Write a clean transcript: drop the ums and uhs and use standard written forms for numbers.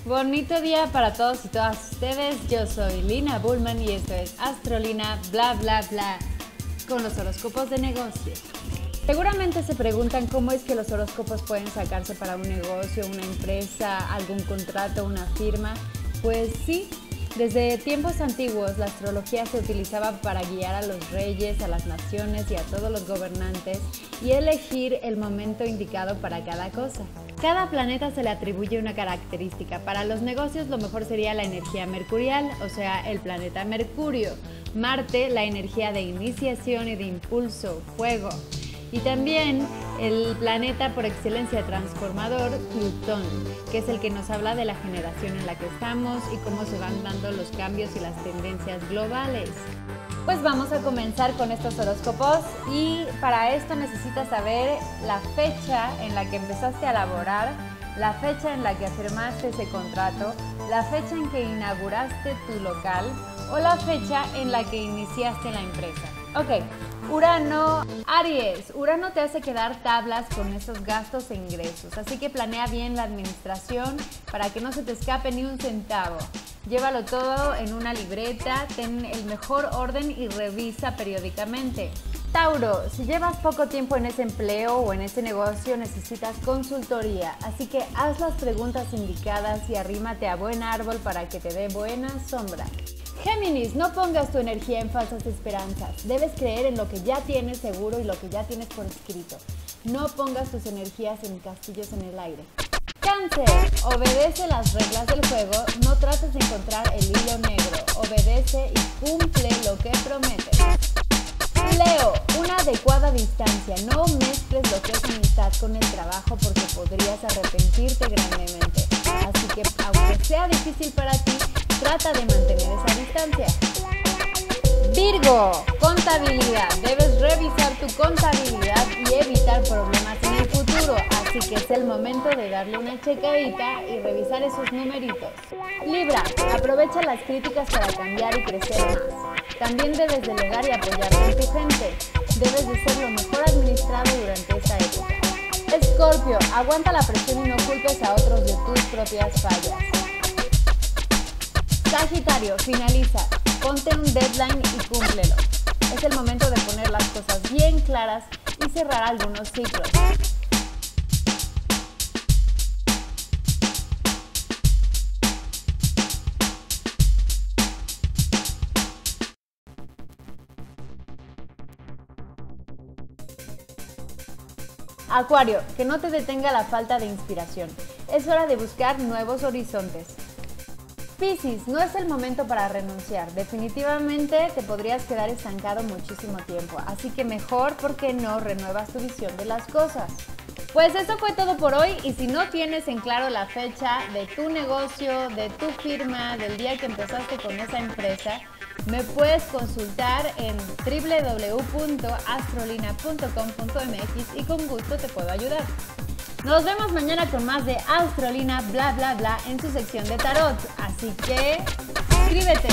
Bonito día para todos y todas ustedes. Yo soy Lina Bullman y esto es Astrolina bla bla bla con los horóscopos de negocio. Seguramente se preguntan cómo es que los horóscopos pueden sacarse para un negocio, una empresa, algún contrato, una firma. Pues sí, desde tiempos antiguos la astrología se utilizaba para guiar a los reyes, a las naciones y a todos los gobernantes y elegir el momento indicado para cada cosa. Cada planeta se le atribuye una característica. Para los negocios lo mejor sería la energía mercurial, o sea, el planeta Mercurio. Marte, la energía de iniciación y de impulso, fuego. Y también el planeta por excelencia transformador, Plutón, que es el que nos habla de la generación en la que estamos y cómo se van dando los cambios y las tendencias globales. Pues vamos a comenzar con estos horóscopos y para esto necesitas saber la fecha en la que empezaste a laborar, la fecha en la que firmaste ese contrato, la fecha en que inauguraste tu local o la fecha en la que iniciaste la empresa. Ok, Urano, Aries. Urano te hace quedar tablas con esos gastos e ingresos, así que planea bien la administración para que no se te escape ni un centavo. Llévalo todo en una libreta, ten el mejor orden y revisa periódicamente. Tauro, si llevas poco tiempo en ese empleo o en ese negocio necesitas consultoría, así que haz las preguntas indicadas y arrímate a buen árbol para que te dé buena sombra. Géminis, no pongas tu energía en falsas esperanzas, debes creer en lo que ya tienes seguro y lo que ya tienes por escrito. No pongas tus energías en castillos en el aire. Cáncer, obedece las reglas del juego, no trates de encontrar el hilo negro, obedece y cumple lo que prometes. Leo, una adecuada distancia, no mezcles lo que es amistad con el trabajo porque podrías arrepentirte grandemente. Así que, aunque sea difícil para ti, trata de mantener esa distancia. Virgo, contabilidad. Debes revisar tu contabilidad y evitar problemas en el futuro, así que es el momento de darle una checadita y revisar esos numeritos. Libra, aprovecha las críticas para cambiar y crecer más. También debes delegar y apoyarte en tu gente. Debes de ser lo mejor administrado durante esta época. Escorpio, aguanta la presión y no culpes a otros de tus propias fallas. Sagitario, finaliza, ponte un deadline y cúmplelo. Es el momento de poner las cosas bien claras y cerrar algunos ciclos. Acuario, que no te detenga la falta de inspiración. Es hora de buscar nuevos horizontes. Piscis, no es el momento para renunciar. Definitivamente te podrías quedar estancado muchísimo tiempo. Así que mejor, ¿por qué no renuevas tu visión de las cosas? Pues eso fue todo por hoy y si no tienes en claro la fecha de tu negocio, de tu firma, del día que empezaste con esa empresa, me puedes consultar en www.astrolina.com.mx y con gusto te puedo ayudar. Nos vemos mañana con más de Astrolina bla bla bla en su sección de tarot, así que suscríbete.